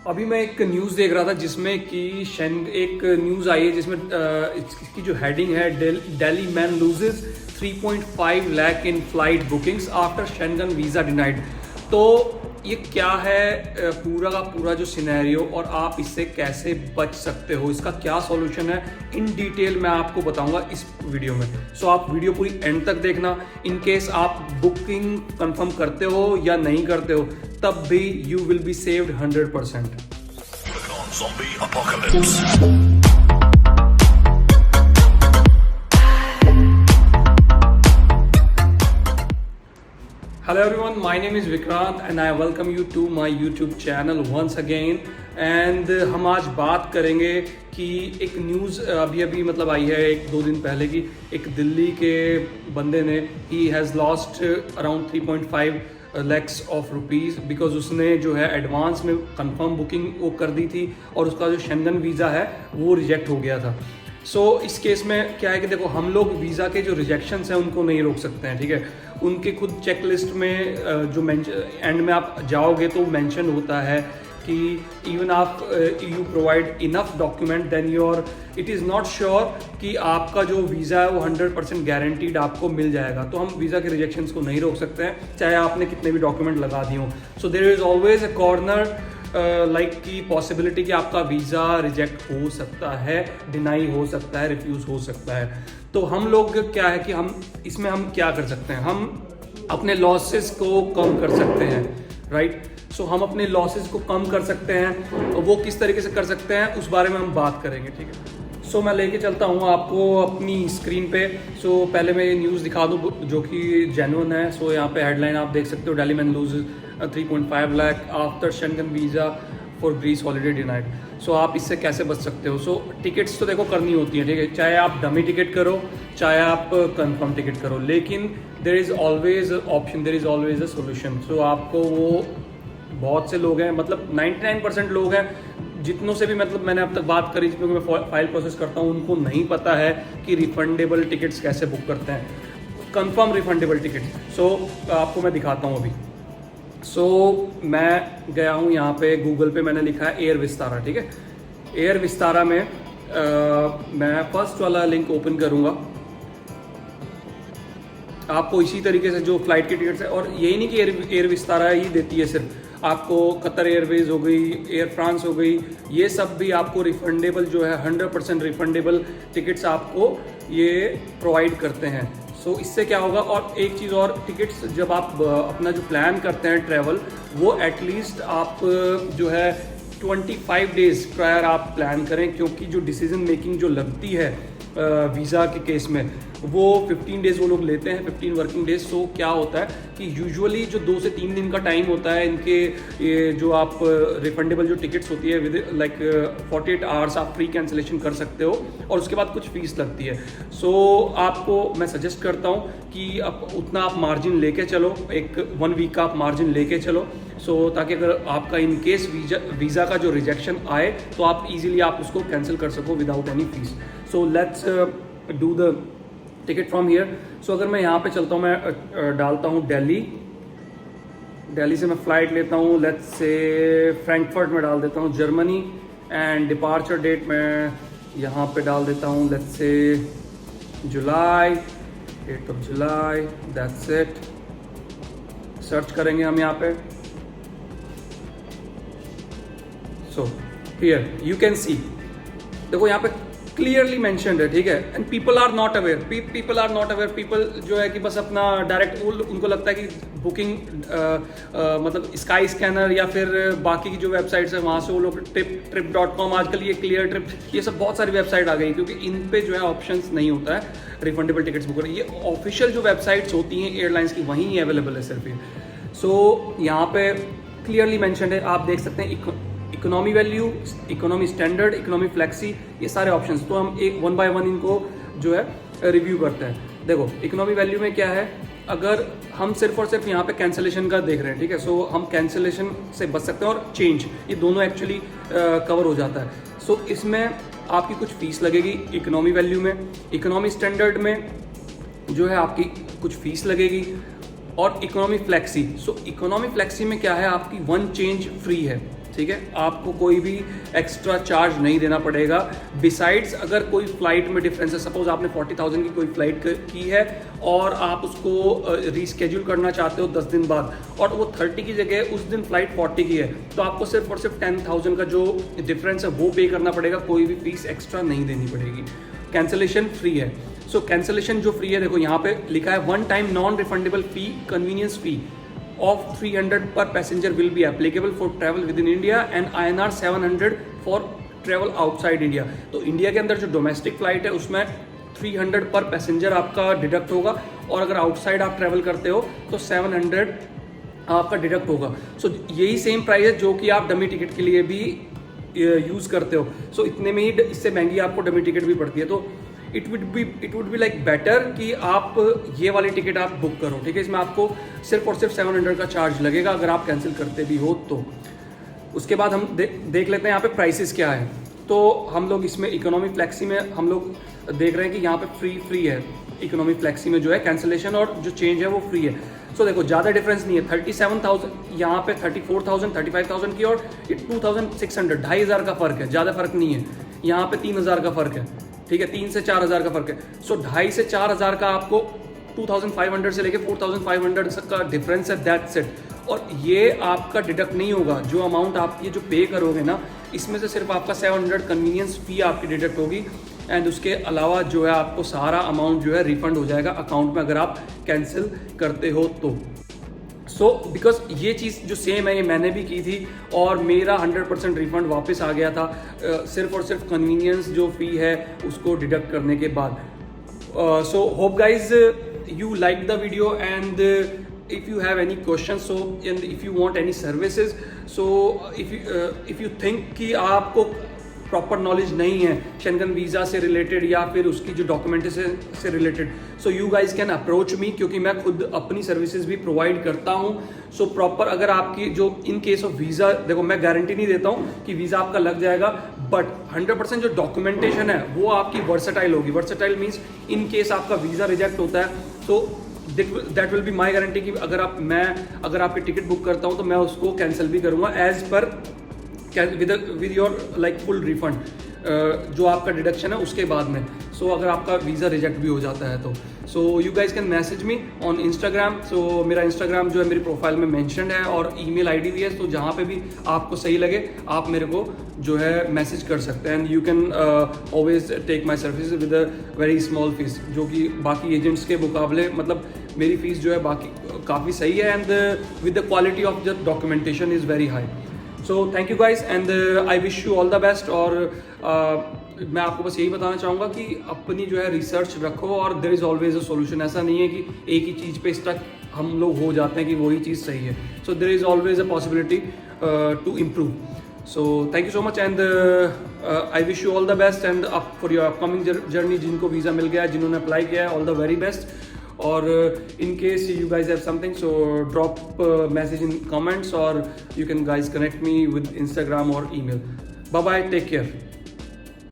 अभी मैं एक न्यूज़ देख रहा था जिसमें कि एक न्यूज़ आई है जिसमें इसकी जो हेडिंग है, Delhi man loses 3.5 lakh in flight bookings after Schengen visa denied. तो ये क्या है पूरा का पूरा जो सिनेरियो और आप इससे कैसे बच सकते हो, इसका क्या सॉल्यूशन है, इन डिटेल मैं आपको बताऊंगा इस वीडियो में। सो आप वीडियो पूरी एंड तक देखना। इन केस आप बुकिंग कंफर्म करते हो या नहीं करते हो, तब भी you will be saved 100%। Zombie apocalypse. Hello everyone, my name is Vikrant and I welcome you to my YouTube channel once again। And हम आज बात करेंगे कि एक न्यूज़ अभी मतलब आई है 1-2 दिन पहले की, एक दिल्ली के बंदे ने he has lost around 3.5 lakhs of rupees because उसने जो है एडवांस में कंफर्म बुकिंग वो कर दी थी और उसका जो शेंगन वीज़ा है वो रिजेक्ट हो गया था। सो इस केस में क्या है कि देखो, हम लोग वीज़ा के जो रिजेक्शंस हैं उनको नहीं रोक सकते हैं, ठीक है। उनके खुद चेकलिस्ट में जो एंड में आप जाओगे तो मेंशन होता है कि इवन आप you provide enough document then your it is not sure कि आपका जो वीज़ा है वो 100% गारंटीड आपको मिल जाएगा। तो हम वीज़ा के रिजेक्शंस को नहीं रोक सकते हैं चाहे आपने कितने भी डॉक्यूमेंट लगा दिए हों। So there is always a corner like की पॉसिबिलिटी कि आपका वीज़ा रिजेक्ट हो सकता है, डिनाई हो सकता है, रिफ्यूज़ हो सकता है। तो हम लोग क्या है कि हम इसमें हम क्या कर सकते हैं, हम अपने लॉसेस को कम कर सकते हैं, राइट। सो हम अपने लॉसेस को कम कर सकते हैं, वो किस तरीके से कर सकते हैं उस बारे में हम बात करेंगे, ठीक है। सो मैं लेके चलता हूँ आपको अपनी स्क्रीन पे। सो पहले मैं ये न्यूज़ दिखा दूँ जो कि जेन्युइन है। सो यहाँ पे हेडलाइन आप देख सकते हो, Delhi man loses 3.5 lakh after Schengen visa for Greece holiday denied. So आप इससे कैसे बच सकते हो। सो टिकट्स तो देखो करनी होती है, ठीक है, चाहे आप डमी टिकट करो चाहे आप कंफर्म टिकट करो, लेकिन there is always option, there is always a solution. So आपको वो बहुत से लोग हैं, मतलब 99% लोग हैं जितनों से भी मतलब मैंने अब तक बात करी, जितनों को मैं फाइल प्रोसेस करता हूँ, उनको नहीं पता है कि रिफंडेबल टिकट्स कैसे बुक करते हैं, कंफर्म रिफंडेबल टिकट। सो आपको मैं दिखाता हूँ अभी। सो मैं गया हूँ यहाँ पे गूगल पे, मैंने लिखा है एयर विस्तारा, ठीक है। एयर विस्तारा में मैं फर्स्ट वाला लिंक ओपन करूँगा। आपको इसी तरीके से जो फ्लाइट की टिकट्स है, और यही नहीं कि एयर विस्तारा ही देती है, सिर्फ आपको कतर एयरवेज हो गई, एयर फ्रांस हो गई, ये सब भी आपको रिफंडेबल जो है 100% रिफंडेबल टिकट्स आपको ये प्रोवाइड करते हैं। सो इससे क्या होगा, और एक चीज़ और, टिकट्स जब आप अपना जो प्लान करते हैं ट्रैवल, वो एटलीस्ट आप जो है 25 डेज प्रायर आप प्लान करें, क्योंकि जो डिसीजन मेकिंग जो लगती है वीज़ा के केस में वो 15 डेज़ वो लोग लेते हैं, 15 वर्किंग डेज। सो क्या होता है कि यूजुअली जो 2 से 3 दिन का टाइम होता है इनके, ये जो आप रिफंडेबल जो टिकट्स होती है विद लाइक 48 आवर्स आप फ्री कैंसिलेशन कर सकते हो, और उसके बाद कुछ फीस लगती है। सो आपको मैं सजेस्ट करता हूँ कि आप उतना आप मार्जिन लेके चलो, एक 1 वीक का आप मार्जिन लेके चलो। सो ताकि अगर आपका इन केस वीज़ा का जो रिजेक्शन आए तो आप इजीली आप उसको कैंसिल कर सको without any fee. So let's do the ticket from here. So अगर मैं यहाँ पे चलता हूँ, मैं डालता हूँ दिल्ली से मैं फ़्लाइट लेता हूँ, लेट्स से फ्रैंकफर्ट में डाल देता हूँ जर्मनी, एंड डिपार्चर डेट मैं यहाँ पे डाल देता हूँ, let's say July, 8 July, that's it. Search करेंगे हम यहाँ पे। So here you can see, देखो यहाँ पे क्लियरली मेंशन्ड है, ठीक है। And people are not aware, people जो है कि बस अपना डायरेक्ट, उनको लगता है कि बुकिंग मतलब स्काई स्कैनर या फिर बाकी की जो वेबसाइट्स है वहाँ से वो लोग trip.com, आजकल ये क्लियर ट्रिप, ये सब बहुत सारी वेबसाइट आ गई, क्योंकि इन पे जो है ऑप्शंस नहीं होता है रिफंडेबल टिकट्स बुक करने। ये ऑफिशियल जो वेबसाइट्स होती हैं एयरलाइंस की, वहीं अवेलेबल है सिर्फ ये। सो यहाँ पे क्लियरली मेंशन्ड है, आप देख सकते हैं economy value, economy standard, economy flexi, ये सारे ऑप्शंस। तो हम एक 1 बाय 1 इनको जो है रिव्यू करते हैं। देखो इकोनॉमी वैल्यू में क्या है, अगर हम सिर्फ और सिर्फ यहाँ पे कैंसिलेशन का देख रहे हैं, ठीक है, सो हम कैंसिलेशन से बच सकते हैं, और चेंज, ये दोनों एक्चुअली कवर हो जाता है। सो इसमें आपकी कुछ फीस लगेगी इकोनॉमी वैल्यू में, इकोनॉमी स्टैंडर्ड में जो है आपकी कुछ फीस लगेगी, और इकोनॉमी फ्लेक्सी। सो इकोनॉमी फ्लेक्सी में क्या है, आपकी वन चेंज फ्री है, ठीक है, आपको कोई भी एक्स्ट्रा चार्ज नहीं देना पड़ेगा। बिसाइड्स अगर कोई फ्लाइट में डिफरेंस है, सपोज आपने 40,000 की कोई फ्लाइट की है और आप उसको रीस्केड्यूल करना चाहते हो 10 दिन बाद, और वो 30 की जगह उस दिन फ्लाइट 40 की है, तो आपको सिर्फ और सिर्फ 10,000 का जो डिफरेंस है वो पे करना पड़ेगा, कोई भी फीस एक्स्ट्रा नहीं देनी पड़ेगी। कैंसिलेशन फ्री है। सो कैंसिलेशन जो फ्री है, देखो यहाँ पे लिखा है one time non refundable fee convenience fee of 300 per passenger will be applicable for travel within India and INR 700 for travel outside India। तो इंडिया के अंदर जो डोमेस्टिक फ्लाइट है उसमें 300 पर पैसेंजर आपका डिडक्ट होगा, और अगर आउटसाइड आप ट्रैवल करते हो तो 700 आपका डिडक्ट होगा। सो यही सेम प्राइस है जो कि आप डमी टिकट के लिए भी यूज़ करते हो। सो इतने में ही इससे महंगी आपको डमी टिकट भी पड़ती है। तो it would be like better कि आप ये वाली टिकट आप बुक करो, ठीक है। इसमें आपको सिर्फ और सिर्फ 700 का चार्ज लगेगा अगर आप कैंसिल करते भी हो तो। उसके बाद हम देख लेते हैं यहाँ पे प्राइसेस क्या है। तो हम लोग इसमें इकोनॉमी फ्लेक्सी में हम लोग देख रहे हैं कि यहाँ पे फ्री है। इकोनॉमी फ्लेक्सी में जो है कैंसिलेशन और जो चेंज है वो फ्री है। सो देखो ज़्यादा डिफरेंस नहीं है, 37,000 यहाँ पे 34,000 35,000 की, और 2,600 2,500 का फ़र्क है, ज़्यादा फर्क नहीं है। यहाँ पे 3,000 का फ़र्क है, ठीक है, 3 से 4,000 का फर्क है। सो 2,500 से 4,000 का आपको 2,500 से लेके 4,500 का डिफरेंस है, दैट्स इट। और ये आपका डिडक्ट नहीं होगा, जो अमाउंट आप ये जो पे करोगे ना, इसमें से सिर्फ आपका 700 कन्वीनियंस फी आपकी डिडक्ट होगी, एंड उसके अलावा जो है आपको सारा अमाउंट जो है रिफंड हो जाएगा अकाउंट में अगर आप कैंसिल करते हो तो। सो बिकॉज ये चीज़ जो सेम है ये मैंने भी की थी और मेरा 100% रिफंड वापस आ गया था, सिर्फ और सिर्फ कन्वीनियंस जो फी है उसको डिडक्ट करने के बाद। So hope guys you like the video, and if you have any questions, so and if you want any services, so if you think कि आपको प्रॉपर नॉलेज नहीं है शेंगन वीज़ा से रिलेटेड या फिर उसकी जो डॉक्यूमेंटेशन से related, so you guys can approach me, क्योंकि मैं खुद अपनी सर्विसेज भी प्रोवाइड करता हूँ। सो प्रॉपर अगर आपकी जो इन केस ऑफ वीज़ा, देखो मैं गारंटी नहीं देता हूँ कि वीज़ा आपका लग जाएगा, बट 100% जो डॉक्यूमेंटेशन है वो आपकी वर्सेटाइल होगी। वर्सेटाइल मीन्स इन केस आपका वीज़ा रिजेक्ट होता है तो that will be my guarantee कि अगर आपकी टिकट बुक करता हूँ तो मैं उसको कैंसिल भी करूँगा as per with your like full refund जो आपका डिडक्शन है उसके बाद में। सो अगर आपका वीज़ा रिजेक्ट भी हो जाता है तो so you guys can message me on Instagram. So मेरा इंस्टाग्राम जो है मेरी प्रोफाइल में मेंशन्ड है और ईमेल आईडी भी है, तो जहाँ पे भी आपको सही लगे आप मेरे को जो है मैसेज कर सकते हैं। And you can always take my service with a very small fee, जो कि बाकी एजेंट्स के मुकाबले मतलब मेरी फीस जो है बाकी काफ़ी सही है, and with the quality of the documentation is very high. So thank you guys, and I wish you all the best. और मैं आपको बस यही बताना चाहूँगा कि अपनी जो है रिसर्च रखो, और there is always a solution. ऐसा नहीं है कि एक ही चीज़ पे स्टक हम लोग हो जाते हैं कि वही चीज़ सही है। So there is always a possibility to improve. So thank you so much, and I wish you all the best and up for your upcoming journey. जिनको वीज़ा मिल गया है, जिन्होंने अप्लाई किया है, ऑल द वेरी बेस्ट। और in case you guys have something, so drop a message in comments, or you can guys connect me with Instagram or email. Bye bye, take care.